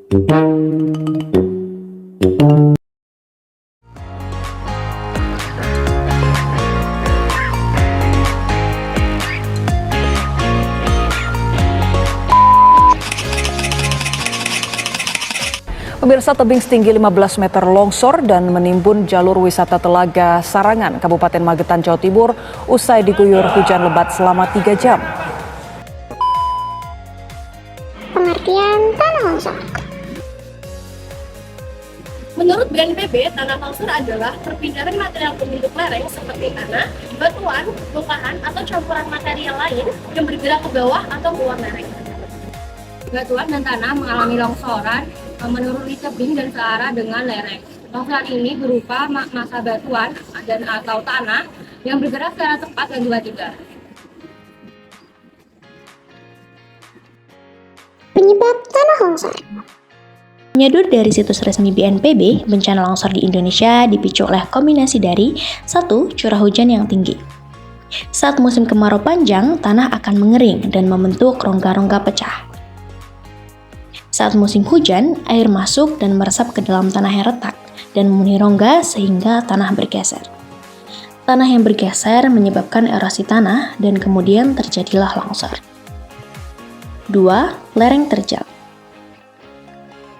Pemirsa, tebing setinggi 15 meter longsor dan menimbun jalur wisata Telaga Sarangan, Kabupaten Magetan, Jawa Timur, usai diguyur hujan lebat selama 3 jam. Pengertian tanah longsor. Menurut BNPB, tanah longsor adalah perpindahan material pembentuk lereng seperti tanah, batuan, bongkahan, atau campuran material lain yang bergerak ke bawah atau keluar lereng. Batuan dan tanah mengalami longsoran menuruni tebing dan searah dengan lereng. Longsoran ini berupa massa batuan dan atau tanah yang bergerak secara cepat dan tiba-tiba. Penyebab tanah longsor. Menyadur dari situs resmi BNPB, bencana longsor di Indonesia dipicu oleh kombinasi dari 1. Curah hujan yang tinggi. Saat musim kemarau panjang, tanah akan mengering dan membentuk rongga-rongga pecah. Saat musim hujan, air masuk dan meresap ke dalam tanah yang retak dan memenuhi rongga sehingga tanah bergeser. Tanah yang bergeser menyebabkan erosi tanah dan kemudian terjadilah longsor. 2. Lereng terjal.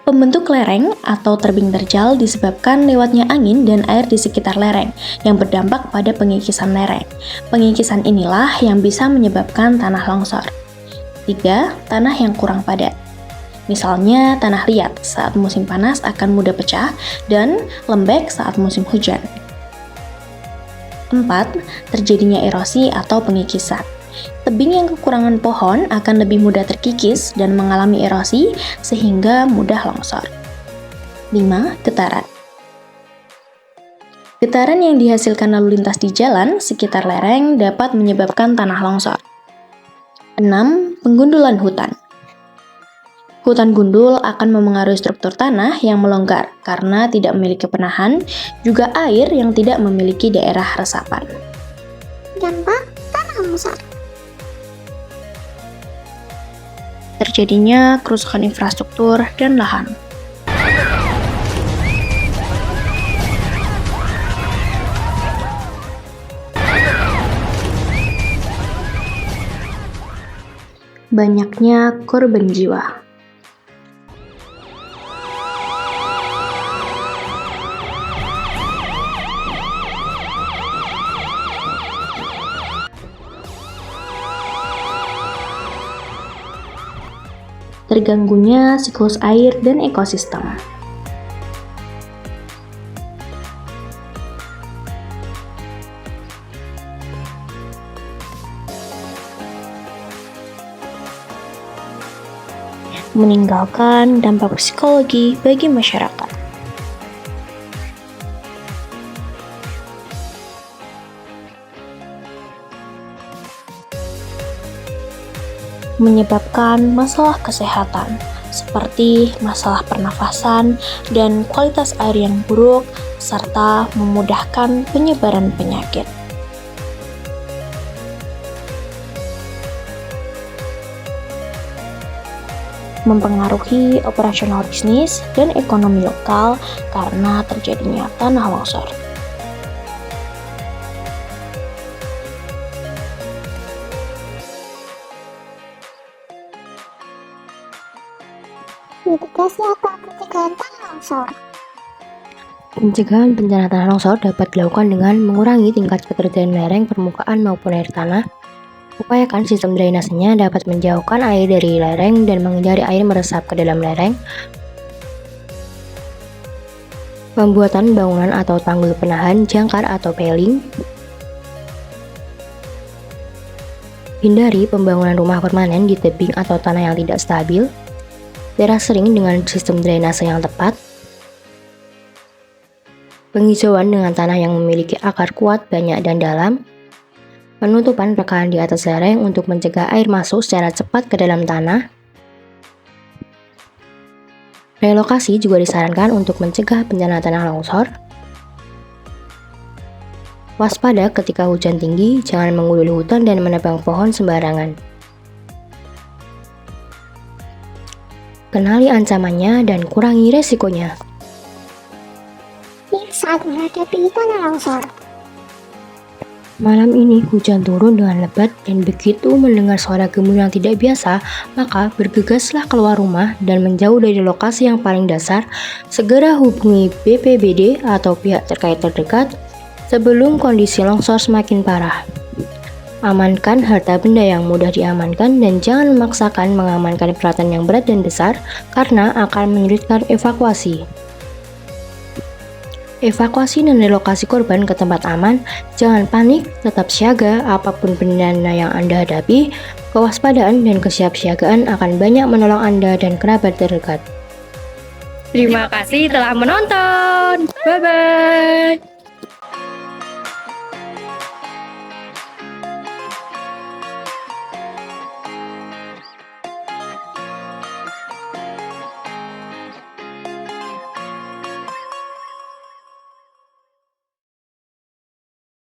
Pembentuk lereng atau tebing terjal disebabkan lewatnya angin dan air di sekitar lereng yang berdampak pada pengikisan lereng. Pengikisan inilah yang bisa menyebabkan tanah longsor. 3. Tanah yang kurang padat. Misalnya tanah liat saat musim panas akan mudah pecah dan lembek saat musim hujan. 4. Terjadinya erosi atau pengikisan. Tebing yang kekurangan pohon akan lebih mudah terkikis dan mengalami erosi sehingga mudah longsor. 5. Getaran. Getaran yang dihasilkan lalu lintas di jalan sekitar lereng dapat menyebabkan tanah longsor. 6. Penggundulan hutan. Hutan gundul akan memengaruhi struktur tanah yang melonggar karena tidak memiliki penahan, juga air yang tidak memiliki daerah resapan. Dampak tanah longsor. Terjadinya kerusakan infrastruktur dan lahan. Banyaknya korban jiwa. Terganggunya siklus air dan ekosistem. Meninggalkan dampak psikologi bagi masyarakat. Menyebabkan masalah kesehatan seperti masalah pernafasan dan kualitas air yang buruk, serta memudahkan penyebaran penyakit. Mempengaruhi operasional bisnis dan ekonomi lokal karena terjadinya tanah longsor. Mitigasi atau pencegahan tanah longsor. Pencegahan bencana tanah longsor dapat dilakukan dengan mengurangi tingkat keterjadian lereng permukaan maupun air tanah. Upayakan sistem drainasenya dapat menjauhkan air dari lereng dan menghindari air meresap ke dalam lereng. Pembuatan bangunan atau tanggul penahan jangkar atau paling. Hindari pembangunan rumah permanen di tebing atau tanah yang tidak stabil. Teras sering dengan sistem drainase yang tepat. Penghijauan dengan tanah yang memiliki akar kuat, banyak, dan dalam. Penutupan rekahan di atas lereng untuk mencegah air masuk secara cepat ke dalam tanah. Relokasi juga disarankan untuk mencegah bencana tanah longsor. Waspada ketika hujan tinggi, jangan menggundul hutan dan menebang pohon sembarangan. Kenali ancamannya dan kurangi resikonya. Saat menghadapi tanah longsor. Malam ini hujan turun dengan lebat dan begitu mendengar suara gemuruh yang tidak biasa, maka bergegaslah keluar rumah dan menjauh dari lokasi yang paling dasar. Segera hubungi BPBD atau pihak terkait terdekat sebelum kondisi longsor semakin parah. Amankan harta benda yang mudah diamankan dan jangan memaksakan mengamankan peralatan yang berat dan besar karena akan menyulitkan evakuasi. Evakuasi dan relokasi korban ke tempat aman, jangan panik, tetap siaga apapun bencana yang Anda hadapi. Kewaspadaan dan kesiapsiagaan akan banyak menolong Anda dan kerabat terdekat. Terima kasih telah menonton. Bye-bye.